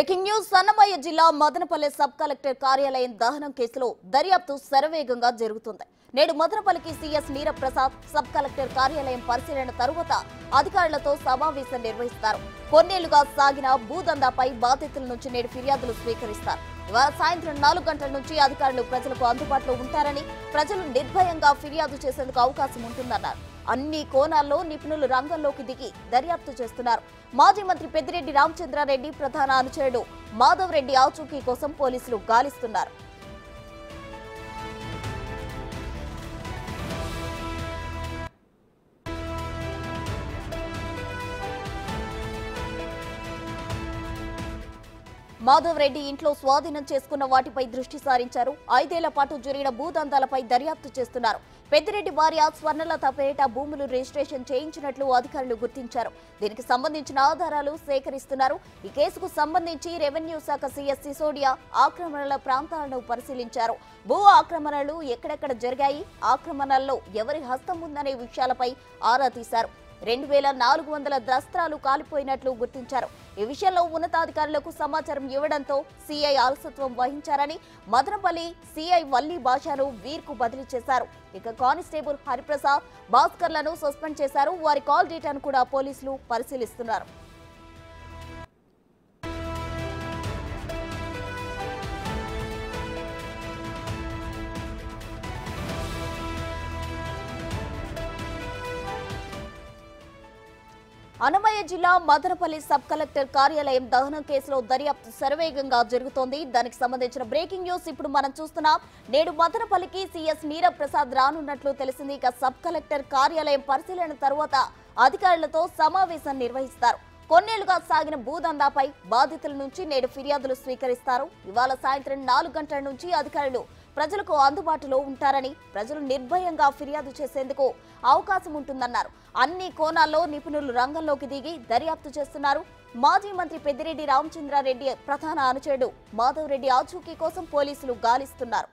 Breaking news Annamayya జిల్లా Madanapalle sub collector కార్యాలయం దహనం కేసులో దర్యాప్తు శరవేగంగా జరుగుతుంది. నేడు మదనపల్లికి సీఎస్ నీరప్రసాద్ సబ్ కలెక్టర్ కార్యాలయం పరిశీలన తరువాత అధికారులతో సమావేశం నిర్వహిస్తారు. కొన్నేళ్లుగా సాగిన భూదందాపై బాధితుల నుంచి నేడు ఫిర్యాదులు స్వీకరిస్తారు. ఇవాళ సాయంత్రం 4 గంటల నుంచి అధికారులు ప్రజలకు అందుబాటులో ఉంటారని, ప్రజలు నిర్భయంగా ఫిర్యాదు చేసేందుకు అవకాశం ఉంటుందన్నారు. అన్ని కోణాల్లో నిపుణులు రంగంలోకి దిగి దర్యాప్తు చేస్తున్నారు. మాజీ మంత్రి పెద్దిరెడ్డి రామచంద్రారెడ్డి ప్రధాన అనుచరుడు మాధవ్ రెడ్డి ఆచూకీ కోసం పోలీసులు గాలిస్తున్నారు. మాధవ్ రెడ్డి ఇంట్లో స్వాధీనం చేసుకున్న వాటిపై దృష్టి సారించారు. 5 ఏళ్ల పాటు జరిగిన భూదందాలపై దర్యాప్తు చేస్తున్నారు. పెద్దిరెడ్డి భార్య స్వర్ణలత పేరిట భూములు రిజిస్ట్రేషన్ చేయించినట్లు అధికారులు గుర్తించారు. దీనికి సంబంధించిన ఆధారాలు సేకరిస్తున్నారు. ఈ కేసుకు సంబంధించి రెవెన్యూ శాఖ సీఎస్ సిసోడియా ఆక్రమణల ప్రాంతాలను పరిశీలించారు. భూ ఆక్రమణలు ఎక్కడెక్కడ జరిగాయి, ఆక్రమణల్లో ఎవరి హస్తం ఉందనే విషయాలపై ఆరా తీశారు. 2400 దస్త్రాలు కాలిపోయినట్లు గుర్తించారు. ఈ విషయంలో ఉన్నతాధికారులకు సమాచారం ఇవ్వడంతో సీఐ అలసత్వం వహించారని మదనపల్లి సీఐ వల్లి భాషను వీర్కు బదిలీ చేశారు. ఇక కానిస్టేబుల్ హరిప్రసాద్, భాస్కర్లను సస్పెండ్ చేశారు. వారి కాల్ డేటాను కూడా పోలీసులు పరిశీలిస్తున్నారు. అన్నమయ్య జిల్లా మదనపల్లి సబ్ కలెక్టర్ కార్యాలయం దహనం కేసులో దర్యాప్తు శరవేగంగా జరుగుతోంది. దానికి సంబంధించిన బ్రేకింగ్ న్యూస్ ఇప్పుడు మనం చూస్తున్నాం. నేడు మదనపల్లికి సీఎస్ నీరప్రసాద్ రానున్నట్లు తెలిసింది. ఇక సబ్ కలెక్టర్ కార్యాలయం పరిశీలన తరువాత అధికారులతో సమావేశం నిర్వహిస్తారు. కొన్నేళ్లుగా సాగిన భూదందాపై బాధితుల నుంచి నేడు ఫిర్యాదులు స్వీకరిస్తారు. ఇవాళ సాయంత్రం 4 గంటల నుంచి అధికారులు ప్రజలకు అందుబాటులో ఉంటారని, ప్రజలు నిర్భయంగా ఫిర్యాదు చేసేందుకు అవకాశం ఉంటుందన్నారు. అన్ని కోణాల్లో నిపుణులు రంగంలోకి దిగి దర్యాప్తు చేస్తున్నారు. మాజీ మంత్రి పెద్దిరెడ్డి రామచంద్రారెడ్డి ప్రధాన అనుచరుడు మాధవ్ రెడ్డి ఆచూకీ కోసం పోలీసులు గాలిస్తున్నారు.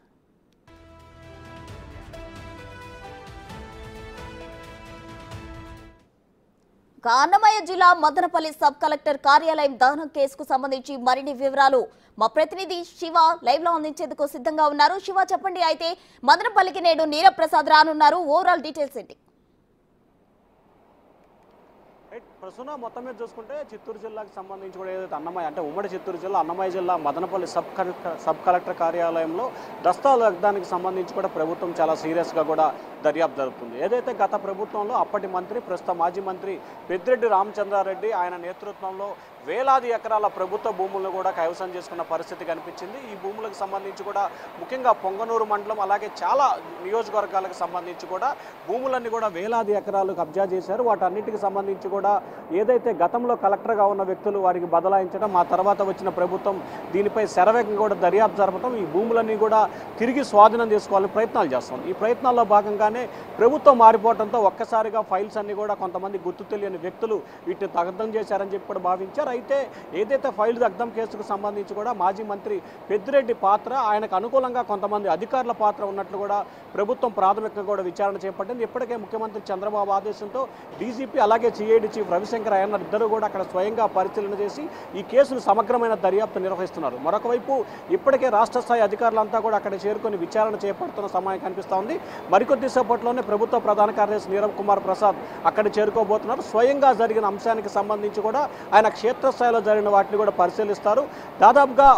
అన్నమయ్య జిల్లా మదనపల్లి సబ్ కలెక్టర్ కార్యాలయం దహనం కేసుకు సంబంధించి మరిన్ని వివరాలు మా ప్రతినిధి శివ లైవ్ లో అందించేందుకు సిద్ధంగా ఉన్నారు. శివ, చెప్పండి. అయితే మదనపల్లికి నేడు నీరప్రసాద్ రానున్నారు. ఓవరాల్ డీటెయిల్స్ ఏంటి? ప్రస్తుతం మొత్తం మీద చూసుకుంటే చిత్తూరు జిల్లాకు సంబంధించి కూడా ఏదైతే అన్నమయ్య అంటే ఉమ్మడి చిత్తూరు జిల్లా అన్నమయ్య జిల్లా మదనపల్లి సబ్ కలెక్టర్ కార్యాలయంలో దస్తాల దగ్ధానికి సంబంధించి కూడా ప్రభుత్వం చాలా సీరియస్గా కూడా దర్యాప్తు జరుగుతుంది. ఏదైతే గత ప్రభుత్వంలో అప్పటి మంత్రి, ప్రస్తుత మాజీ మంత్రి పెద్దిరెడ్డి రామచంద్రారెడ్డి ఆయన నేతృత్వంలో వేలాది ఎకరాల ప్రభుత్వ భూములను కూడా కైవసం చేసుకున్న పరిస్థితి కనిపించింది. ఈ భూములకు సంబంధించి కూడా ముఖ్యంగా పొంగనూరు మండలం అలాగే చాలా నియోజకవర్గాలకు సంబంధించి కూడా భూములన్నీ కూడా వేలాది ఎకరాలు కబ్జా చేశారు. వాటన్నిటికి సంబంధించి కూడా ఏదైతే గతంలో కలెక్టర్గా ఉన్న వ్యక్తులు వారికి బదలాయించడం, ఆ తర్వాత వచ్చిన ప్రభుత్వం దీనిపై శరవేగంగా కూడా దర్యాప్తు జరపడం, ఈ భూములన్నీ కూడా తిరిగి స్వాధీనం చేసుకోవాలని ప్రయత్నాలు చేస్తుంది. ఈ ప్రయత్నాల్లో భాగంగానే ప్రభుత్వం మారిపోవడంతో ఒక్కసారిగా ఫైల్స్ అన్ని కూడా కొంతమంది గుర్తు తెలియని వ్యక్తులు వీటిని దగ్ధం చేశారని చెప్పి కూడా భావించారు. అయితే ఏదైతే ఫైల్ దగ్ధం కేసుకు సంబంధించి కూడా మాజీ మంత్రి పెద్దిరెడ్డి పాత్ర, ఆయనకు అనుకూలంగా కొంతమంది అధికారుల పాత్ర ఉన్నట్లు కూడా ప్రభుత్వం ప్రాథమికంగా కూడా విచారణ చేపట్టింది. ఇప్పటికే ముఖ్యమంత్రి చంద్రబాబు ఆదేశంతో డీజీపీ అలాగే సిఐడి చీఫ్ రవిశంకర్ అయ్యన్న ఇద్దరు కూడా అక్కడ స్వయంగా పరిశీలన చేసి ఈ కేసును సమగ్రమైన దర్యాప్తు నిర్వహిస్తున్నారు. మరొక వైపు ఇప్పటికే రాష్ట్ర స్థాయి అధికారులంతా కూడా అక్కడ చేరుకొని విచారణ చేపడుతున్న సమయం కనిపిస్తూ ఉంది. మరికొద్ది సేపట్లోనే ప్రభుత్వ ప్రధాన కార్యదర్శి నీరబ్ కుమార్ ప్రసాద్ అక్కడ చేరుకోబోతున్నారు. స్వయంగా జరిగిన అంశానికి సంబంధించి కూడా ఆయన క్షేత్రస్థాయిలో జరిగిన వాటిని కూడా పరిశీలిస్తారు. దాదాపుగా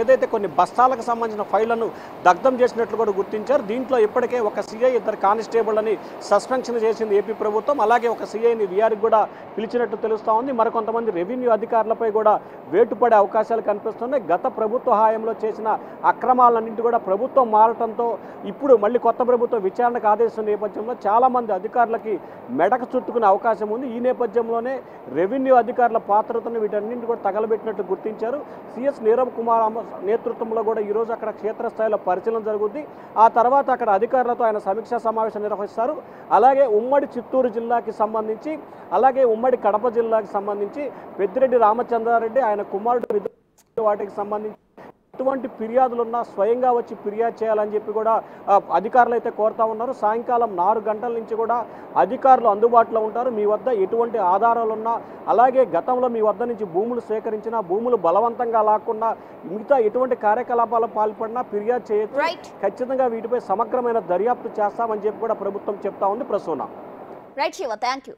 ఏదైతే కొన్ని బస్తాలకు సంబంధించిన ఫైళ్లను దగ్ధం చేసినట్లు కూడా గుర్తించారు. దీంట్లో ఇప్పటికే ఒక సిఐ, 2 కానిస్టేబుల్ని సస్పెన్షన్ చేసింది ఏపీ ప్రభుత్వం. అలాగే ఒక సిఐని వీఆర్కి కూడా పిలిచినట్టు తెలుస్తూ ఉంది. మరికొంతమంది రెవెన్యూ అధికారులపై కూడా వేటుపడే అవకాశాలు కనిపిస్తున్నాయి. గత ప్రభుత్వ హాయంలో చేసిన అక్రమాలన్నింటి కూడా ప్రభుత్వం మారటంతో ఇప్పుడు మళ్ళీ కొత్త ప్రభుత్వం విచారణకు ఆదేశిస్తున్న నేపథ్యంలో చాలామంది అధికారులకి మెడకు చుట్టుకునే అవకాశం ఉంది. ఈ నేపథ్యంలోనే రెవెన్యూ అధికారుల పాత్రతను వీటన్నింటి కూడా తగలబెట్టినట్టు గుర్తించారు. సిఎస్ నీరబ్ కుమార్ నేతృత్వంలో కూడా ఈరోజు అక్కడ క్షేత్రస్థాయిలో పరిశీలన జరుగుద్ది. ఆ తర్వాత అక్కడ అధికారులతో ఆయన సమీక్షా సమావేశం నిర్వహిస్తారు. అలాగే ఉమ్మడి చిత్తూరు జిల్లాకి సంబంధించి, అలాగే ఉమ్మడి కడప జిల్లాకి సంబంధించి పెద్దిరెడ్డి రామచంద్రారెడ్డి, ఆయన కుమారుడు వాటికి సంబంధించి ఎటువంటి ఫిర్యాదులున్నా స్వయంగా వచ్చి ఫిర్యాదు చేయాలని చెప్పి కూడా అధికారులు అయితే కోరుతా ఉన్నారు. సాయంకాలం 4 గంటల నుంచి కూడా అధికారులు అందుబాటులో ఉంటారు. మీ వద్ద ఎటువంటి ఆధారాలున్నా, అలాగే గతంలో మీ వద్ద నుంచి భూములు సేకరించిన భూములు బలవంతంగా లాక్కున్నా, మిగతా ఎటువంటి కార్యకలాపాలకు పాల్పడినా ఫిర్యాదు చేయొచ్చు. ఖచ్చితంగా వీటిపై సమగ్రమైన దర్యాప్తు చేస్తామని చెప్పి కూడా ప్రభుత్వం చెప్తా ఉంది. Prasuna. Right Shiva, thank you.